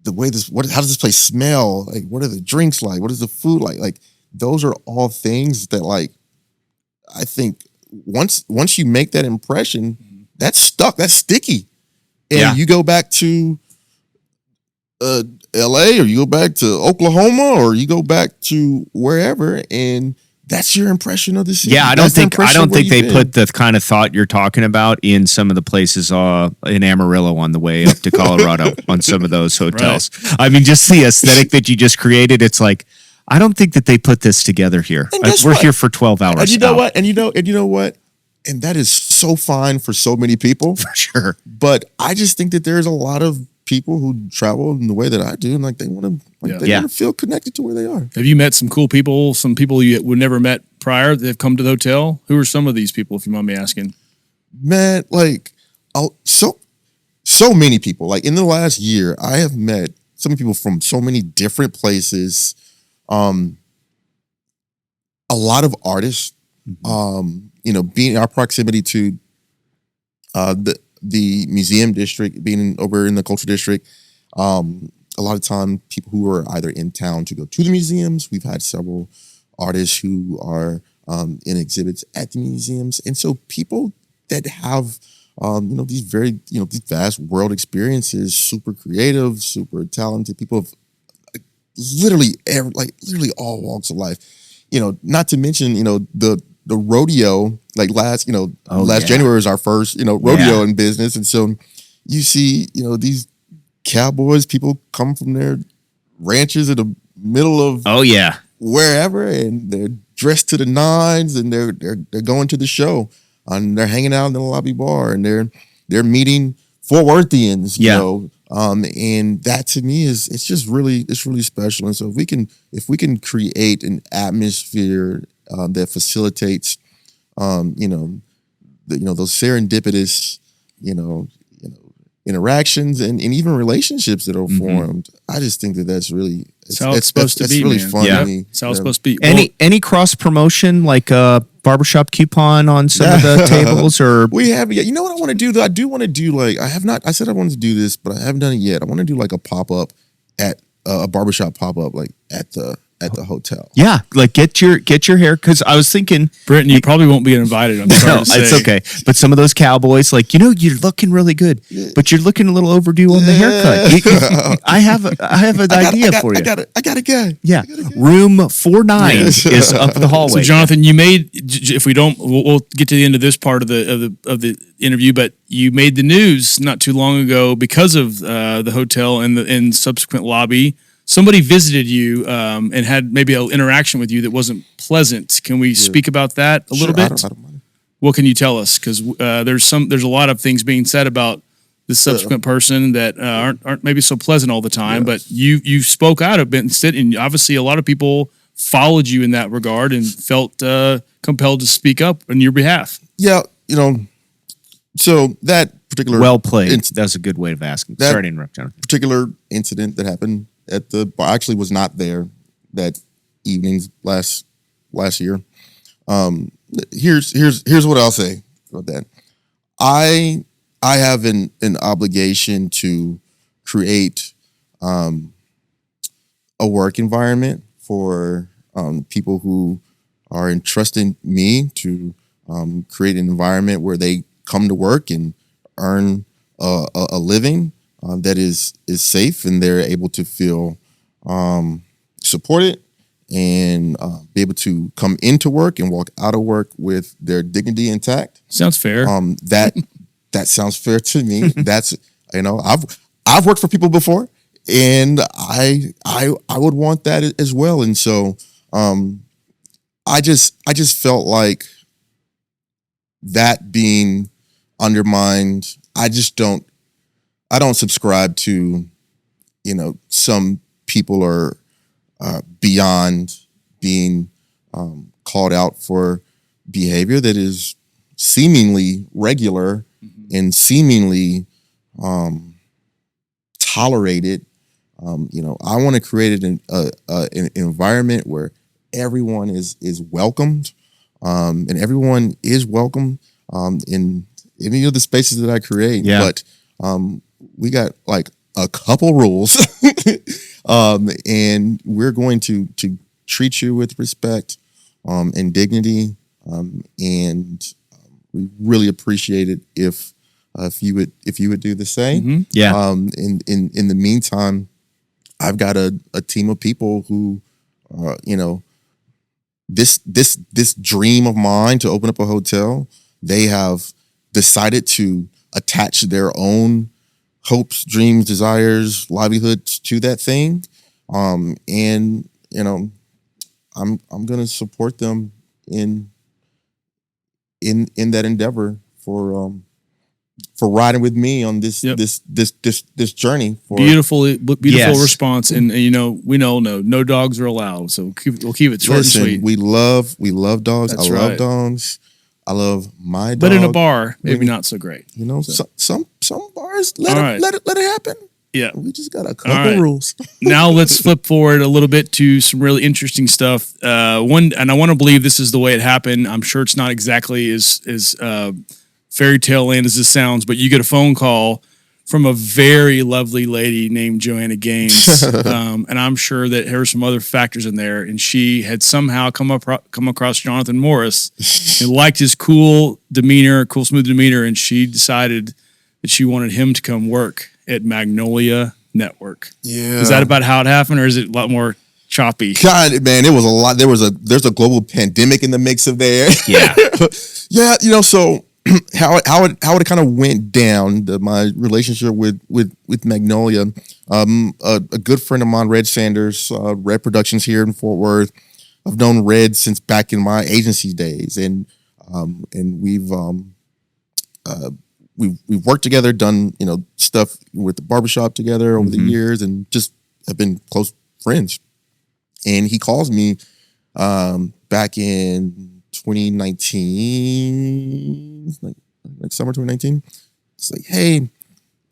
the way how does this place smell? Like, what are the drinks like? What is the food like? Like, those are all things that, like, I think once you make that impression, that's stuck, that's sticky. And Yeah. you go back to LA, or you go back to Oklahoma, or you go back to wherever, and that's your impression of the city. Yeah, I don't think they put the kind of thought you're talking about in some of the places in Amarillo on the way up to Colorado on some of those hotels. Right. I mean, just the aesthetic that you just created. It's like, I don't think that they put this together here. We're here for 12 hours. And you know what? And you know what? And that is so fine for so many people. For sure. But I just think that there's a lot of people who travel in the way that I do, and like they want to feel connected to where they are. Have you met some cool people, some people you would never met prior that have come to the hotel? Who are some of these people, if you mind me asking? Man, like, so many people. Like, in the last year, I have met so many people from so many different places. A lot of artists, being in our proximity to the museum district, being over in the culture district, a lot of time people who are either in town to go to the museums. We've had several artists who are in exhibits at the museums, and so people that have these very these vast world experiences, super creative, super talented people of literally all walks of life. Not to mention the rodeo, like last January was our first rodeo in business, and so you see these cowboys, people come from their ranches in the middle of wherever, and they're dressed to the nines, and they're going to the show, and they're hanging out in the lobby bar, and they're meeting Fort Worthians, and that to me it's really special. And so if we can create an atmosphere that facilitates those serendipitous interactions and even relationships that are formed, I just think that's really really fun to me. It's how it's supposed to be. Any cross promotion, like a barbershop coupon on some of the tables, or we have? You know what I want to do though? I do want to do, like, I said I wanted to do this, but I haven't done it yet. I want to do like a pop up at a barbershop pop up, like at the hotel. Yeah, like get your hair, because I was thinking, Britton, you probably won't be invited. I'm sorry to say. It's okay. But some of those cowboys, like, you're looking really good, but you're looking a little overdue on the haircut. I have an idea for you. I got a guy. Yeah, room 49 is up the hallway. So Jonathan, you made, if we don't, we'll get to the end of this part of the interview, but you made the news not too long ago because of the hotel and the subsequent lobby. Somebody visited you and had maybe an interaction with you that wasn't pleasant. Can we speak about that a little bit? I don't mind. What can you tell us? Because there's a lot of things being said about the subsequent person that aren't maybe so pleasant all the time. But you spoke out a bit instead, and obviously a lot of people followed you in that regard and felt compelled to speak up on your behalf. Yeah, so that particular well played. That's a good way of asking. Sorry to interrupt, Jonathan. Particular incident that happened at the bar. I actually was not there that evening last year. Here's what I'll say about that. I have an obligation to create a work environment for people who are entrusting me to create an environment where they come to work and earn a living that is safe, and they're able to feel supported and be able to come into work and walk out of work with their dignity intact. Sounds fair. That sounds fair to me. That's, I've worked for people before, and I would want that as well. And so I just felt like that being undermined, I don't subscribe to, some people are beyond being called out for behavior that is seemingly regular and seemingly tolerated. I want to create an environment where everyone is welcomed, and everyone is welcome in any of the spaces that I create. Yeah. But we got like a couple rules, and we're going to treat you with respect and dignity, and we really appreciate it if you would do the same. Mm-hmm. Yeah. In the meantime, I've got a team of people who, this dream of mine to open up a hotel, they have decided to attach their own hopes, dreams, desires, livelihoods to that thing. And I'm going to support them in that endeavor for riding with me on this this journey. Beautiful Yes. response, and we know no dogs are allowed, so we'll keep it short and sweet. We love dogs. That's I love right. dogs. I love my dog. But in a bar, maybe not so great. Some bars let it happen. Yeah. We just got a couple rules. Now let's flip forward a little bit to some really interesting stuff. And I want to believe this is the way it happened. I'm sure it's not exactly as fairy tale land as this sounds, but you get a phone call from a very lovely lady named Joanna Gaines. And I'm sure that there were some other factors in there. And she had somehow come across Jonathan Morris and liked his cool, smooth demeanor. And she decided that she wanted him to come work at Magnolia Network. Yeah. Is that about how it happened, or is it a lot more choppy? God, man, it was a lot. There's a global pandemic in the mix of there. Yeah. Yeah. So how it kind of went down, my relationship with Magnolia, a good friend of mine, Red Sanders, Red Productions here in Fort Worth. I've known Red since back in my agency days, and we've worked together, done stuff with the barbershop together over the years, and just have been close friends. And he calls me back in 2019, like summer 2019. It's like, hey,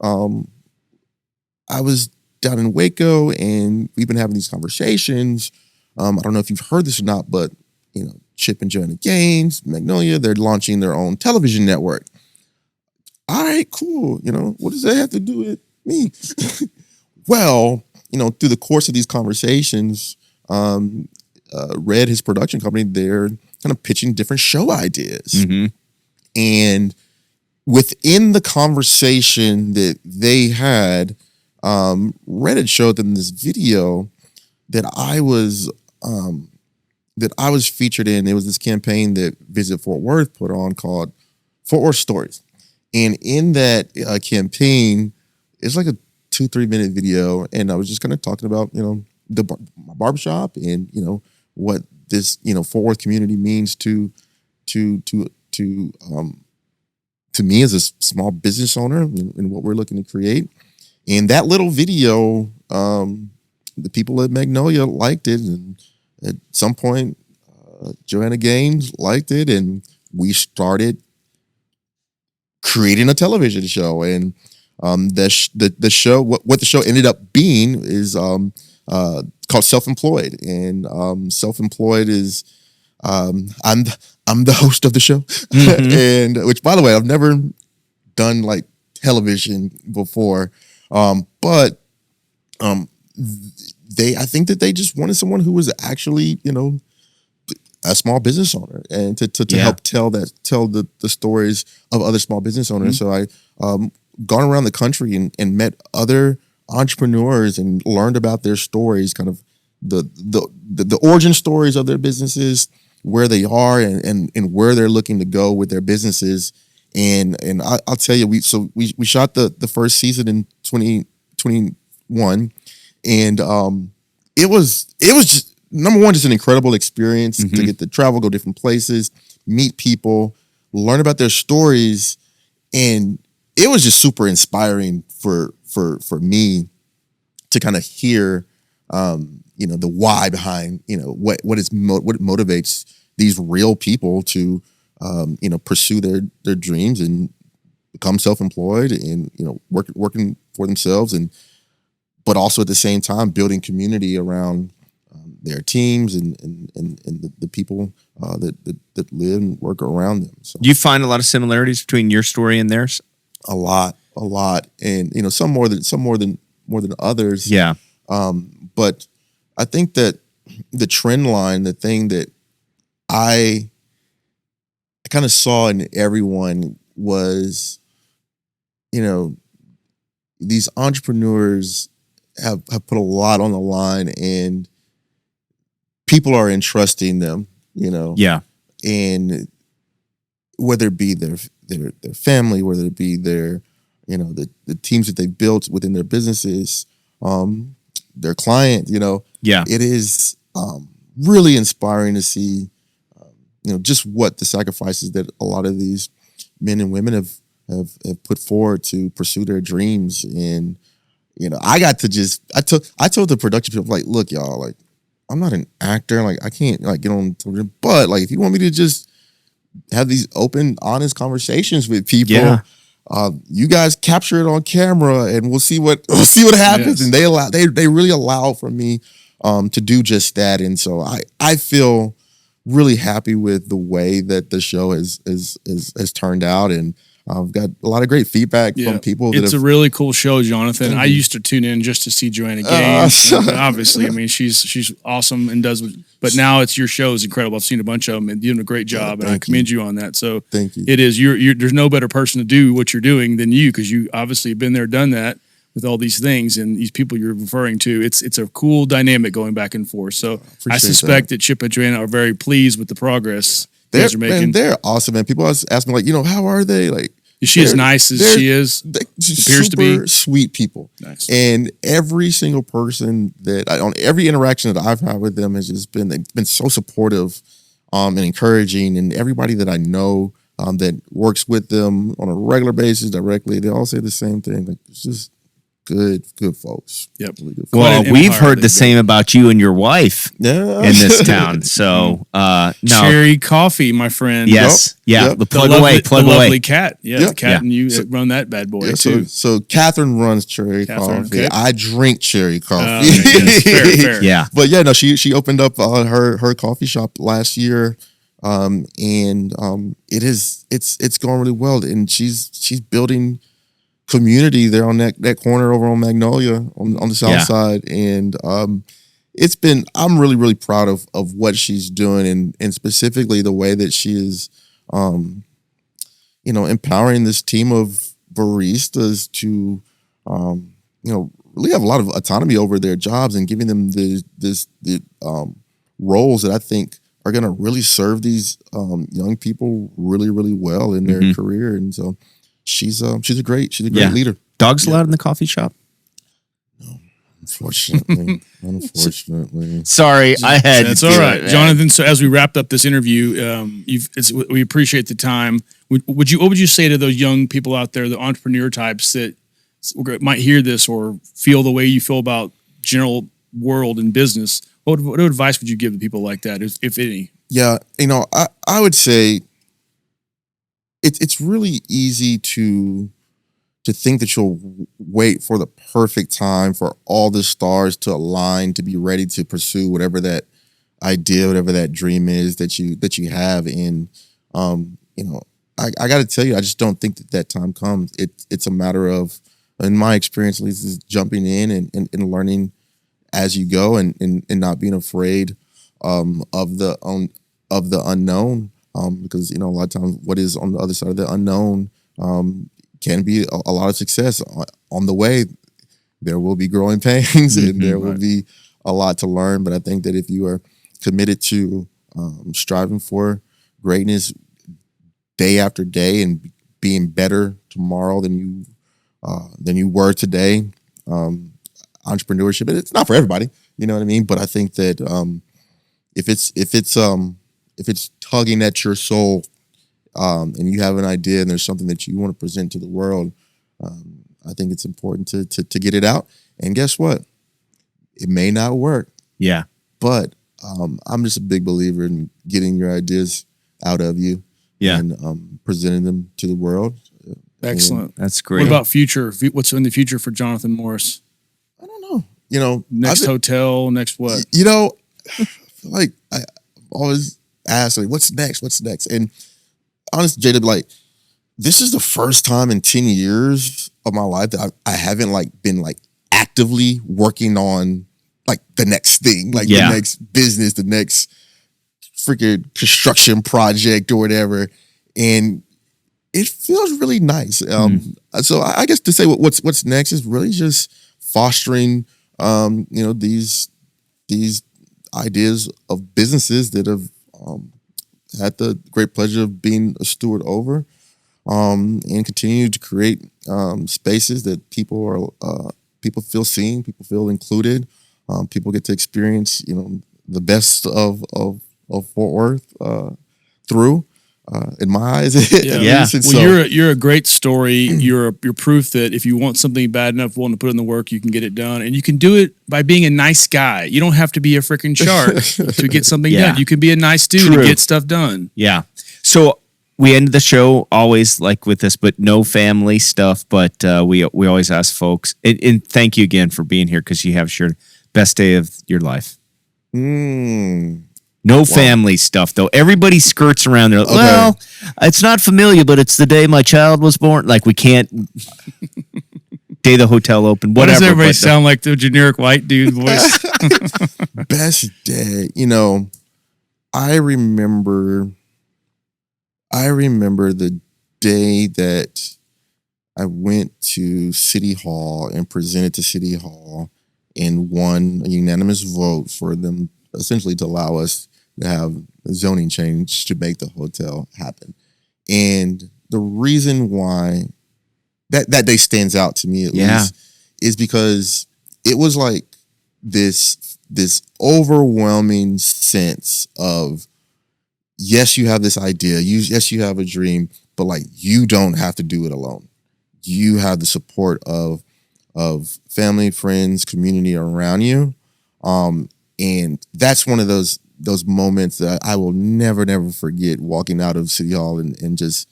I was down in Waco, and we've been having these conversations. I don't know if you've heard this or not, but Chip and Joanna Gaines, Magnolia, they're launching their own television network. All right, cool. What does that have to do with me? Well, through the course of these conversations, Red, his production company, they're kind of pitching different show ideas. Mm-hmm. And within the conversation that they had, Red had showed them this video that I was featured in. It was this campaign that Visit Fort Worth put on called Fort Worth Stories. And in that campaign, it's like a 2-3 minute video, and I was just kind of talking about my barbershop and what this Fort Worth community means to me as a small business owner and what we're looking to create. And that little video, the people at Magnolia liked it, and at some point, Joanna Gaines liked it, and we started creating a television show. And the show, what the show ended up being is called Self-Employed. And Self-Employed is I'm the host of the show. And which, by the way, I've never done like television before, but I think that they just wanted someone who was actually a small business owner, and to help tell the stories of other small business owners. So I gone around the country and met other entrepreneurs and learned about their stories, kind of the origin stories of their businesses, where they are and where they're looking to go with their businesses. And I'll tell you, we shot the first season in 2021, and it was just number one, just an incredible experience to get to travel, go different places, meet people, learn about their stories, and it was just super inspiring for me to kind of hear, the why behind, what motivates these real people to, pursue their dreams and become self-employed and, working for themselves, but also at the same time building community around their teams and the people that live and work around them. So Do you find a lot of similarities between your story and theirs? a lot, and some more than others. Yeah. But I think that the trend line, the thing that I kind of saw in everyone was, these entrepreneurs have put a lot on the line, and people are entrusting them, Yeah. and whether it be their family, whether it be their, the teams that they've built within their businesses, their client, Yeah. it is really inspiring to see, just what the sacrifices that a lot of these men and women have put forward to pursue their dreams. And, I got to I told the production people, like, look, y'all, like, I'm not an actor. Like, I can't like get on television, but like, if you want me to just have these open, honest conversations with people, Yeah. you guys capture it on camera, and we'll see what happens. Yes. And they really allow for me to do just that. And so I feel really happy with the way that the show has turned out, and I've got a lot of great feedback from people. It's a really cool show, Jonathan. I used to tune in just to see Joanna Gaines. And obviously, I mean, she's awesome and does. But now it's your show is incredible. I've seen a bunch of them, and you're doing a great job, and I commend you on that. So Thank you. It is. You're there's no better person to do what you're doing than you, because you obviously have been there, done that with all these things and these people you're referring to. It's a cool dynamic going back and forth. So I suspect that Chip and Joanna are very pleased with the progress you guys are making. Man, they're awesome, man. People always ask me, like, how are they? Like, is she as nice as she is? Appears to be sweet people. Nice. And every single person on every interaction that I've had with them has just been, they've been so supportive and encouraging. And everybody that I know that works with them on a regular basis directly, they all say the same thing. Like, it's just good folks. Yep. Really good folks. Well, we've heard the same about you and your wife Yeah. in this town. So, no. Cherry Coffee, my friend. Yes. Yeah. Yep. Plug the away. Plug the away. lovely Cat. Yeah, Yep. the Cat and you run that bad boy Yeah, too. so Catherine runs Cherry Catherine, Coffee. okay. I drink Cherry Coffee. Okay, yes, fair. Yeah. But yeah, no, she opened up her coffee shop last year, and it's going really well, and she's building community there on that corner over on Magnolia on the south side, and I'm really, really proud of what she's doing, and specifically the way that she is empowering this team of baristas to really have a lot of autonomy over their jobs and giving them the roles that I think are going to really serve these young people really, really well in their career. And so she's a great leader. Dogs allowed in the coffee shop? Unfortunately. Sorry, I had. That's all right, Jonathan. So as we wrapped up this interview, we appreciate the time. What would you say to those young people out there, the entrepreneur types that might hear this or feel the way you feel about general world and business? What advice would you give to people like that, if any? Yeah, I would say it's really easy to think that you'll wait for the perfect time for all the stars to align to be ready to pursue whatever that idea, whatever that dream is that you have. And I got to tell you, I just don't think that time comes. It's a matter of, in my experience at least, is jumping in and learning as you go, and not being afraid of the unknown, because a lot of times what is on the other side of the unknown can be a lot of success. On the way, there will be growing pains, and there will be a lot to learn. But I think that if you are committed to striving for greatness day after day and being better tomorrow than you were today, entrepreneurship, it's not for everybody, you know what I mean? But I think that if it's tugging at your soul and you have an idea and there's something that you want to present to the world, I think it's important to get it out. And guess what? It may not work. Yeah. But I'm just a big believer in getting your ideas out of you and presenting them to the world. Excellent. That's great. What about future? What's in the future for Jonathan Morris? I don't know. Next hotel, next what? I feel like I always ask, like, what's next? What's next? And honestly, Jada, like, this is the first time in 10 years of my life that I haven't been actively working on the next thing, the next business, the next freaking construction project or whatever. And it feels really nice. So I guess to say what's next is really just fostering, these ideas of businesses that have had the great pleasure of being a steward over, and continue to create spaces that people feel seen, people feel included, people get to experience, the best of Fort Worth through. In my eyes, you're a great story. You're proof that if you want something bad enough, willing to put in the work, you can get it done, and you can do it by being a nice guy. You don't have to be a freaking shark to get something done. You can be a nice dude to get stuff done. Yeah. So we end the show always like with this, but no family stuff. But we always ask folks, and thank you again for being here because you have shared best day of your life. No family stuff, though. Everybody skirts around there. Well, it's not familiar, but it's the day my child was born. Like, we can't day the hotel opened, whatever. Why does everybody sound like the generic white dude voice? Best day. I remember the day that I went to City Hall and presented to City Hall and won a unanimous vote for them essentially to allow us to have a zoning change to make the hotel happen. And the reason why that day stands out to me at least is because it was like this overwhelming sense of, yes, you have this idea, yes, you have a dream, but you don't have to do it alone. You have the support of family, friends, community around you. And that's one of those moments that I will never forget, walking out of City Hall and just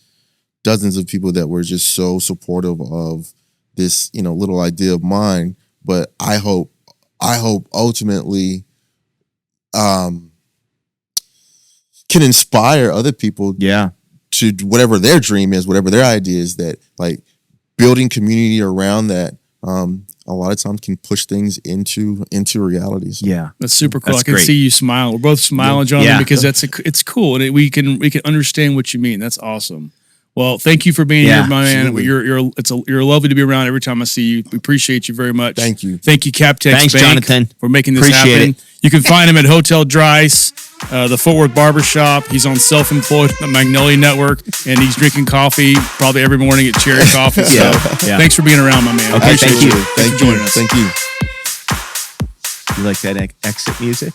dozens of people that were just so supportive of this, little idea of mine. But I hope ultimately can inspire other people to whatever their dream is, whatever their idea is, that building community around that a lot of times can push things into reality. So. Yeah, that's super cool. That's I can great. see you smile. We're both smiling, Jonathan, because it's cool, and we can understand what you mean. That's awesome. Well, thank you for being here, my man. You're lovely to be around every time I see you. We appreciate you very much. Thank you, Captex Thanks, Bank, Jonathan, for making this happen. You can find him at Hotel Dryce, the Fort Worth Barber Shop. He's on Self-Employed on Magnolia Network, and he's drinking coffee probably every morning at Cherry Coffee. So thanks for being around, my man. Okay, Appreciate thank you. Thanks for joining us. Thank you. You like that exit music?